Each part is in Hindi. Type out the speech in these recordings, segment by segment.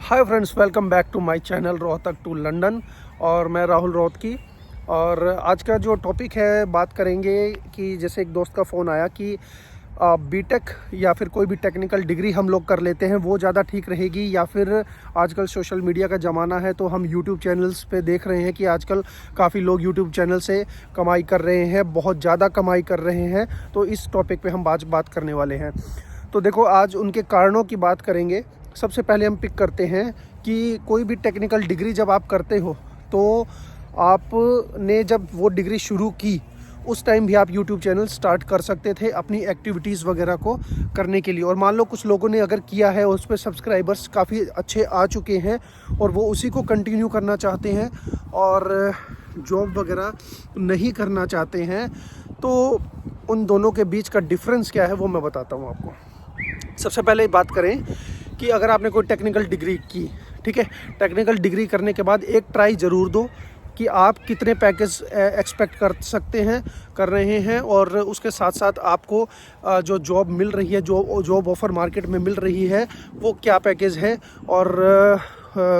Hi friends, welcome back to my channel Rohtak to London. और मैं राहुल रोहतकी। और आज का जो टॉपिक है, बात करेंगे कि जैसे एक दोस्त का फ़ोन आया कि बीटेक या फिर कोई भी टेक्निकल डिग्री हम लोग कर लेते हैं वो ज़्यादा ठीक रहेगी, या फिर आजकल सोशल मीडिया का ज़माना है तो हम यूट्यूब चैनल्स पे देख रहे हैं कि आजकल काफ़ी लोग यूट्यूब चैनल से कमाई कर रहे हैं, बहुत ज़्यादा कमाई कर रहे हैं। तो इस टॉपिक पे हम बात करने वाले हैं। तो देखो, आज उनके कारणों की बात करेंगे। सबसे पहले हम पिक करते हैं कि कोई भी टेक्निकल डिग्री जब आप करते हो तो आपने जब वो डिग्री शुरू की उस टाइम भी आप यूट्यूब चैनल स्टार्ट कर सकते थे अपनी एक्टिविटीज़ वगैरह को करने के लिए। और मान लो कुछ लोगों ने अगर किया है, उस पर सब्सक्राइबर्स काफ़ी अच्छे आ चुके हैं और वो उसी को कंटिन्यू करना चाहते हैं और जॉब वगैरह नहीं करना चाहते हैं, तो उन दोनों के बीच का डिफरेंस क्या है वो मैं बताता हूँ आपको। सबसे पहले बात करें कि अगर आपने कोई टेक्निकल डिग्री की, ठीक है, टेक्निकल डिग्री करने के बाद एक ट्राई ज़रूर दो कि आप कितने पैकेज एक्सपेक्ट कर सकते हैं, कर रहे हैं, और उसके साथ साथ आपको जो जॉब मिल रही है, जो जॉब ऑफ़र मार्केट में मिल रही है, वो क्या पैकेज है और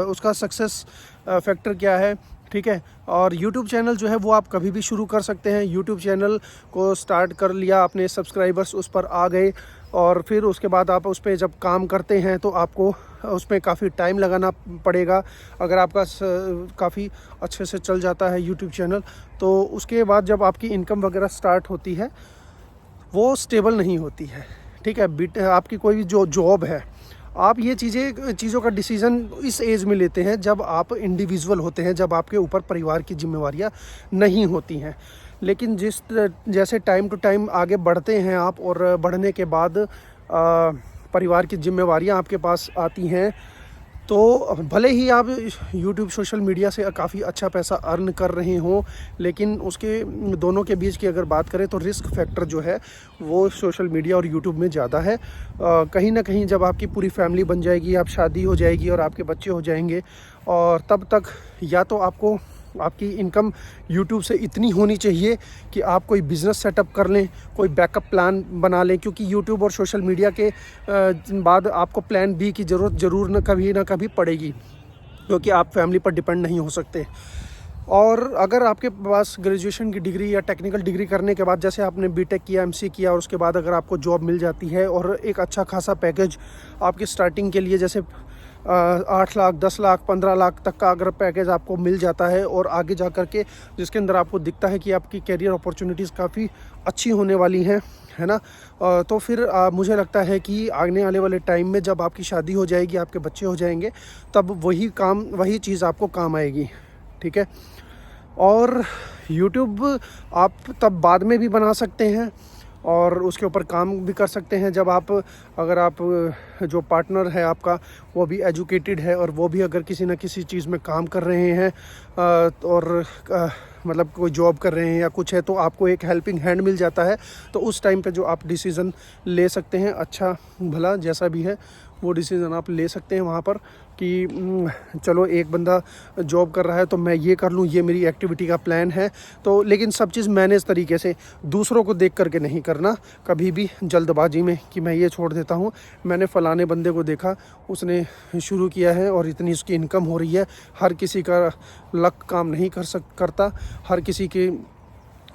उसका सक्सेस फैक्टर क्या है, ठीक है। और YouTube चैनल जो है वो आप कभी भी शुरू कर सकते हैं। YouTube चैनल को स्टार्ट कर लिया, अपने सब्सक्राइबर्स उस पर आ गए और फिर उसके बाद आप उस पर जब काम करते हैं तो आपको उसमें काफ़ी टाइम लगाना पड़ेगा। अगर आपका काफ़ी अच्छे से चल जाता है YouTube चैनल, तो उसके बाद जब आपकी इनकम वगैरह स्टार्ट होती है वो स्टेबल नहीं होती है, ठीक है। आपकी कोई भी जो जॉब है, आप ये चीज़ों का डिसीज़न इस एज में लेते हैं जब आप इंडिविजुअल होते हैं, जब आपके ऊपर परिवार की जिम्मेवारियां नहीं होती हैं। लेकिन जैसे टाइम टू टाइम आगे बढ़ते हैं आप, और बढ़ने के बाद परिवार की जिम्मेवारियां आपके पास आती हैं, तो भले ही आप YouTube सोशल मीडिया से काफ़ी अच्छा पैसा अर्न कर रहे हों, लेकिन उसके दोनों के बीच की अगर बात करें तो रिस्क फैक्टर जो है वो सोशल मीडिया और YouTube में ज़्यादा है। कहीं ना कहीं जब आपकी पूरी फैमिली बन जाएगी, आप शादी हो जाएगी और आपके बच्चे हो जाएंगे, और तब तक या तो आपको आपकी इनकम YouTube से इतनी होनी चाहिए कि आप कोई बिज़नेस सेटअप कर लें, कोई बैकअप प्लान बना लें, क्योंकि YouTube और सोशल मीडिया के बाद आपको प्लान बी की ज़रूरत ज़रूर ना कभी पड़ेगी, क्योंकि आप फैमिली पर डिपेंड नहीं हो सकते। और अगर आपके पास ग्रेजुएशन की डिग्री या टेक्निकल डिग्री करने के बाद, जैसे आपने बीटेक किया, एमसी किया, और उसके बाद अगर आपको जॉब मिल जाती है और एक अच्छा खासा पैकेज आपकी स्टार्टिंग के लिए, जैसे 8 लाख, 10 लाख, 15 लाख तक का अगर पैकेज आपको मिल जाता है, और आगे जा कर के जिसके अंदर आपको दिखता है कि आपकी कैरियर अपॉर्चुनिटीज़ काफ़ी अच्छी होने वाली हैं, है ना, तो फिर मुझे लगता है कि आने वाले टाइम में जब आपकी शादी हो जाएगी, आपके बच्चे हो जाएंगे, तब वही चीज़ आपको काम आएगी, ठीक है। और YouTube आप तब बाद में भी बना सकते हैं और उसके ऊपर काम भी कर सकते हैं जब अगर आप जो पार्टनर है आपका वो भी एजुकेटेड है और वो भी अगर किसी न किसी चीज़ में काम कर रहे हैं, और मतलब कोई जॉब कर रहे हैं या कुछ है, तो आपको एक हेल्पिंग हैंड मिल जाता है। तो उस टाइम पे जो आप डिसीज़न ले सकते हैं, अच्छा भला जैसा भी है वो डिसीज़न आप ले सकते हैं वहाँ पर कि चलो एक बंदा जॉब कर रहा है तो मैं ये कर लूँ, ये मेरी एक्टिविटी का प्लान है। तो लेकिन सब चीज़ मैनेज तरीके से, दूसरों को देख करके नहीं करना कभी भी जल्दबाजी में कि मैं ये छोड़ देता हूँ, मैंने फ़लाने बंदे को देखा, उसने शुरू किया है और इतनी उसकी इनकम हो रही है। हर किसी का लक काम नहीं करता, हर किसी की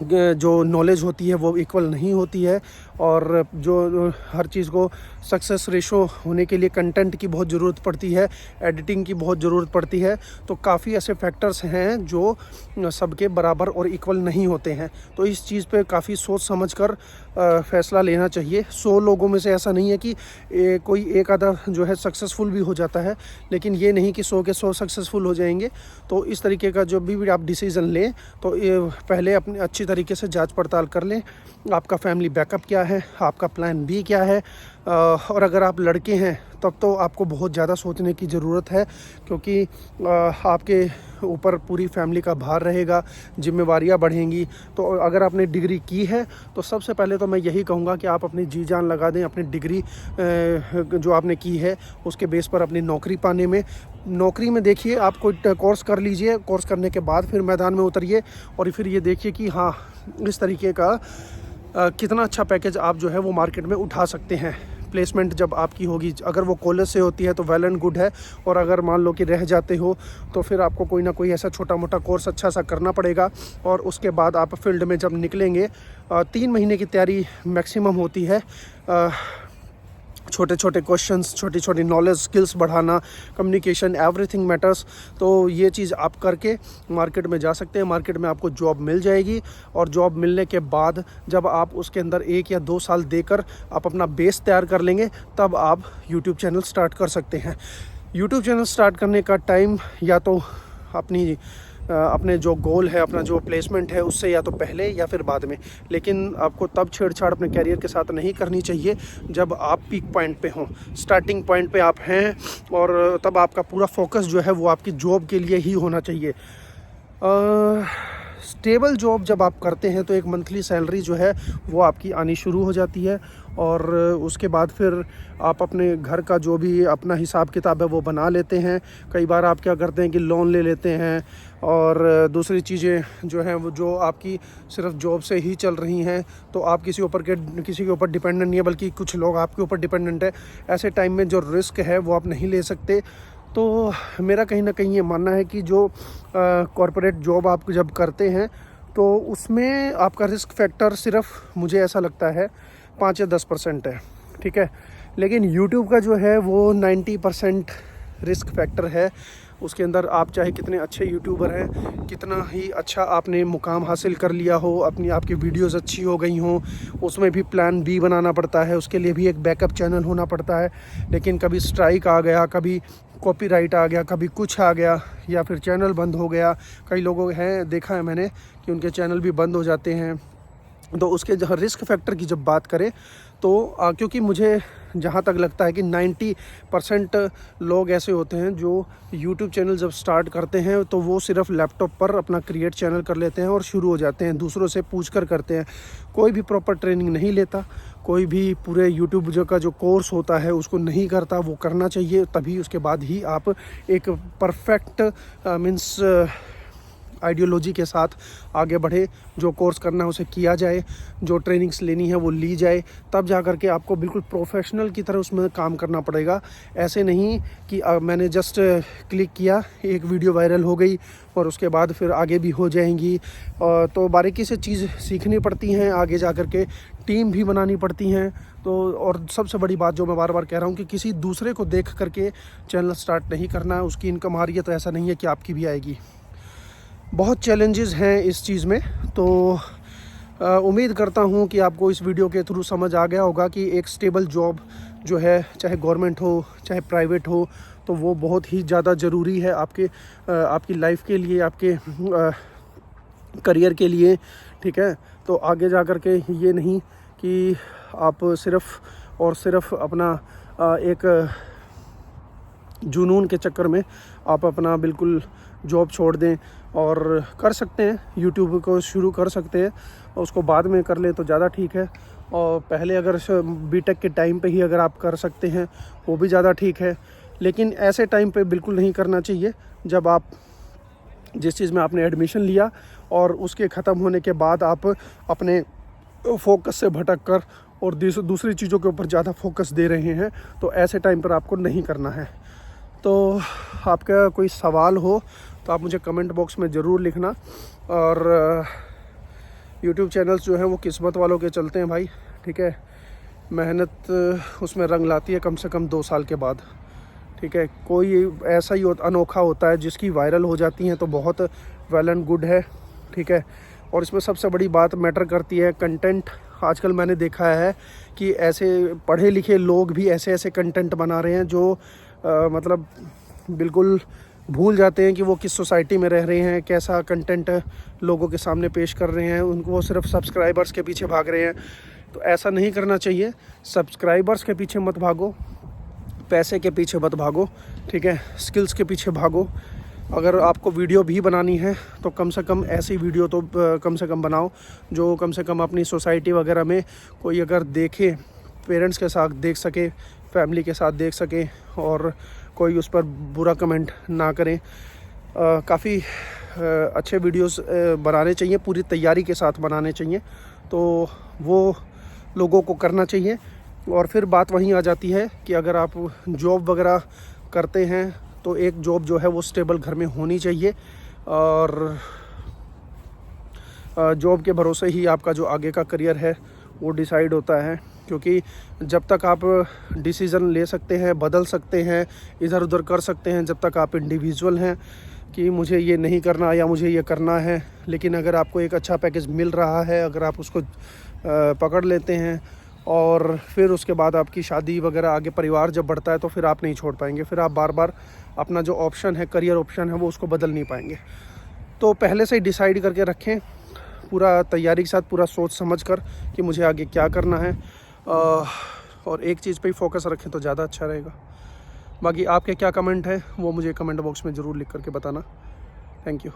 जो नॉलेज होती है वो इक्वल नहीं होती है, और जो हर चीज़ को सक्सेस रेशो होने के लिए कंटेंट की बहुत ज़रूरत पड़ती है, एडिटिंग की बहुत ज़रूरत पड़ती है। तो काफ़ी ऐसे फैक्टर्स हैं जो सबके बराबर और इक्वल नहीं होते हैं। तो इस चीज़ पे काफ़ी सोच समझ कर फ़ैसला लेना चाहिए। 100 लोगों में से ऐसा नहीं है कि कोई एक आधा जो है सक्सेसफुल भी हो जाता है, लेकिन ये नहीं कि 100 के 100 सक्सेसफुल हो जाएंगे। तो इस तरीके का जो भी आप डिसीज़न लें तो पहले अपनी अच्छी तरीके से जांच पड़ताल कर लें, आपका फैमिली बैकअप क्या है, आपका प्लान बी क्या है। और अगर आप लड़के हैं तब तो आपको बहुत ज़्यादा सोचने की ज़रूरत है, क्योंकि आपके ऊपर पूरी फैमिली का भार रहेगा, जिम्मेवारियां बढ़ेंगी। तो अगर आपने डिग्री की है तो सबसे पहले तो मैं यही कहूँगा कि आप अपनी जी जान लगा दें अपनी डिग्री जो आपने की है उसके बेस पर अपनी नौकरी पाने में। नौकरी में देखिए, आप कोई कोर्स कर लीजिए, कोर्स करने के बाद फिर मैदान में उतरिए और फिर ये देखिए कि हाँ, इस तरीके का कितना अच्छा पैकेज आप जो है वो मार्केट में उठा सकते हैं। प्लेसमेंट जब आपकी होगी, अगर वो कॉलेज से होती है तो वेल एंड गुड है, और अगर मान लो कि रह जाते हो तो फिर आपको कोई ना कोई ऐसा छोटा मोटा कोर्स अच्छा सा करना पड़ेगा। और उसके बाद आप फील्ड में जब निकलेंगे, 3 महीने की तैयारी मैक्सिमम होती है। छोटे छोटे क्वेश्चंस, छोटी छोटी नॉलेज, स्किल्स बढ़ाना, कम्युनिकेशन, एवरीथिंग मैटर्स। तो ये चीज़ आप करके मार्केट में जा सकते हैं, मार्केट में आपको जॉब मिल जाएगी। और जॉब मिलने के बाद जब आप उसके अंदर 1 या 2 साल देकर आप अपना बेस तैयार कर लेंगे, तब आप यूट्यूब चैनल स्टार्ट कर सकते हैं। यूट्यूब चैनल स्टार्ट करने का टाइम या तो अपने जो गोल है, अपना जो प्लेसमेंट है, उससे या तो पहले या फिर बाद में, लेकिन आपको तब छेड़छाड़ अपने कैरियर के साथ नहीं करनी चाहिए जब आप पीक पॉइंट पे हों, स्टार्टिंग पॉइंट पे आप हैं, और तब आपका पूरा फोकस जो है वो आपकी जॉब के लिए ही होना चाहिए। स्टेबल जॉब जब आप करते हैं तो एक मंथली सैलरी जो है वो आपकी आनी शुरू हो जाती है, और उसके बाद फिर आप अपने घर का जो भी अपना हिसाब किताब है वो बना लेते हैं। कई बार आप क्या करते हैं कि लोन ले लेते हैं, और दूसरी चीज़ें जो हैं वो जो आपकी सिर्फ जॉब से ही चल रही हैं, तो आप किसी के ऊपर डिपेंडेंट नहीं है, बल्कि कुछ लोग आपके ऊपर डिपेंडेंट है। ऐसे टाइम में जो रिस्क है वो आप नहीं ले सकते। तो मेरा कहीं ना कहीं ये मानना है कि जो कॉरपोरेट जॉब आप जब करते हैं तो उसमें आपका रिस्क फैक्टर सिर्फ, मुझे ऐसा लगता है, 5 या 10% है, ठीक है। लेकिन यूट्यूब का जो है वो 90% रिस्क फैक्टर है। उसके अंदर आप चाहे कितने अच्छे यूट्यूबर हैं, कितना ही अच्छा आपने मुकाम हासिल कर लिया हो, आपकी वीडियोस अच्छी हो गई हों, उसमें भी प्लान बी बनाना पड़ता है, उसके लिए भी एक बैकअप चैनल होना पड़ता है। लेकिन कभी स्ट्राइक आ गया, कभी कॉपीराइट आ गया, कभी कुछ आ गया, या फिर चैनल बंद हो गया। कई लोगों हैं, देखा है मैंने, कि उनके चैनल भी बंद हो जाते हैं। तो उसके जहाँ रिस्क फैक्टर की जब बात करें तो क्योंकि मुझे जहाँ तक लगता है कि 90% लोग ऐसे होते हैं जो यूट्यूब चैनल जब स्टार्ट करते हैं तो वो सिर्फ लैपटॉप पर अपना क्रिएट चैनल कर लेते हैं और शुरू हो जाते हैं, दूसरों से पूछ कर करते हैं। कोई भी प्रॉपर ट्रेनिंग नहीं लेता, कोई भी पूरे यूट्यूब का जो कोर्स होता है उसको नहीं करता। वो करना चाहिए, तभी उसके बाद ही आप एक परफेक्ट मीन्स आइडियोलॉजी के साथ आगे बढ़े। जो कोर्स करना है उसे किया जाए, जो ट्रेनिंग्स लेनी है वो ली जाए, तब जा कर के आपको बिल्कुल प्रोफेशनल की तरह उसमें काम करना पड़ेगा। ऐसे नहीं कि मैंने जस्ट क्लिक किया, एक वीडियो वायरल हो गई और उसके बाद फिर आगे भी हो जाएंगी। तो बारीकी से चीज़ सीखनी पड़ती हैं, आगे जा कर के टीम भी बनानी पड़ती हैं। तो और सबसे बड़ी बात जो मैं बार बार कह रहा हूँ कि किसी दूसरे को देख करके चैनल स्टार्ट नहीं करना है। उसकी इनकम आ रही है तो ऐसा नहीं है कि आपकी भी आएगी। बहुत चैलेंजेस हैं इस चीज़ में। तो उम्मीद करता हूँ कि आपको इस वीडियो के थ्रू समझ आ गया होगा कि एक स्टेबल जॉब जो है, चाहे गवर्नमेंट हो चाहे प्राइवेट हो, तो वो बहुत ही ज़्यादा ज़रूरी है आपकी लाइफ के लिए, आपके करियर के लिए, ठीक है। तो आगे जा कर के ये नहीं कि आप सिर्फ़ और सिर्फ अपना एक जुनून के चक्कर में आप अपना बिल्कुल जॉब छोड़ दें। और कर सकते हैं, यूट्यूब को शुरू कर सकते हैं, उसको बाद में कर लें तो ज़्यादा ठीक है। और पहले अगर बीटेक के टाइम पे ही अगर आप कर सकते हैं वो भी ज़्यादा ठीक है। लेकिन ऐसे टाइम पे बिल्कुल नहीं करना चाहिए जब आप जिस चीज़ में आपने एडमिशन लिया और उसके ख़त्म होने के बाद आप अपने फोकस से भटक कर और दूसरी चीज़ों के ऊपर ज़्यादा फोकस दे रहे हैं, तो ऐसे टाइम पर आपको नहीं करना है। तो आपका कोई सवाल हो तो आप मुझे कमेंट बॉक्स में ज़रूर लिखना। और यूट्यूब चैनल्स जो हैं वो किस्मत वालों के चलते हैं भाई, ठीक है। मेहनत उसमें रंग लाती है कम से कम 2 साल के बाद, ठीक है। कोई ऐसा ही अनोखा होता है जिसकी वायरल हो जाती हैं तो बहुत वेल एंड गुड है, ठीक है। और इसमें सबसे बड़ी बात मैटर करती है कंटेंट। आजकल मैंने देखा है कि ऐसे पढ़े लिखे लोग भी ऐसे ऐसे कंटेंट बना रहे हैं जो मतलब बिल्कुल भूल जाते हैं कि वो किस सोसाइटी में रह रहे हैं, कैसा कंटेंट लोगों के सामने पेश कर रहे हैं। उनको वो सिर्फ सब्सक्राइबर्स के पीछे भाग रहे हैं, तो ऐसा नहीं करना चाहिए। सब्सक्राइबर्स के पीछे मत भागो, पैसे के पीछे मत भागो, ठीक है। स्किल्स के पीछे भागो। अगर आपको वीडियो भी बनानी है तो कम से कम ऐसी वीडियो तो कम से कम बनाओ जो कम से कम अपनी सोसाइटी वगैरह में कोई अगर देखे, पेरेंट्स के साथ देख सके, फैमिली के साथ देख सके, और कोई उस पर बुरा कमेंट ना करें। काफ़ी अच्छे वीडियोस बनाने चाहिए, पूरी तैयारी के साथ बनाने चाहिए, तो वो लोगों को करना चाहिए। और फिर बात वहीं आ जाती है कि अगर आप जॉब वगैरह करते हैं तो एक जॉब जो है वो स्टेबल घर में होनी चाहिए, और जॉब के भरोसे ही आपका जो आगे का करियर है वो डिसाइड होता है। क्योंकि जब तक आप डिसीज़न ले सकते हैं, बदल सकते हैं, इधर उधर कर सकते हैं, जब तक आप इंडिविजुअल हैं कि मुझे ये नहीं करना या मुझे ये करना है, लेकिन अगर आपको एक अच्छा पैकेज मिल रहा है, अगर आप उसको पकड़ लेते हैं और फिर उसके बाद आपकी शादी वगैरह, आगे परिवार जब बढ़ता है, तो फिर आप नहीं छोड़ पाएंगे। फिर आप बार बार अपना जो ऑप्शन है, करियर ऑप्शन है, वो उसको बदल नहीं पाएंगे। तो पहले से ही डिसाइड करके रखें, पूरा तैयारी के साथ, पूरा सोच समझ कर कि मुझे आगे क्या करना है, और एक चीज़ पे ही फोकस रखें तो ज़्यादा अच्छा रहेगा। बाकी आपके क्या कमेंट है वो मुझे कमेंट बॉक्स में ज़रूर लिख करके बताना। Thank you.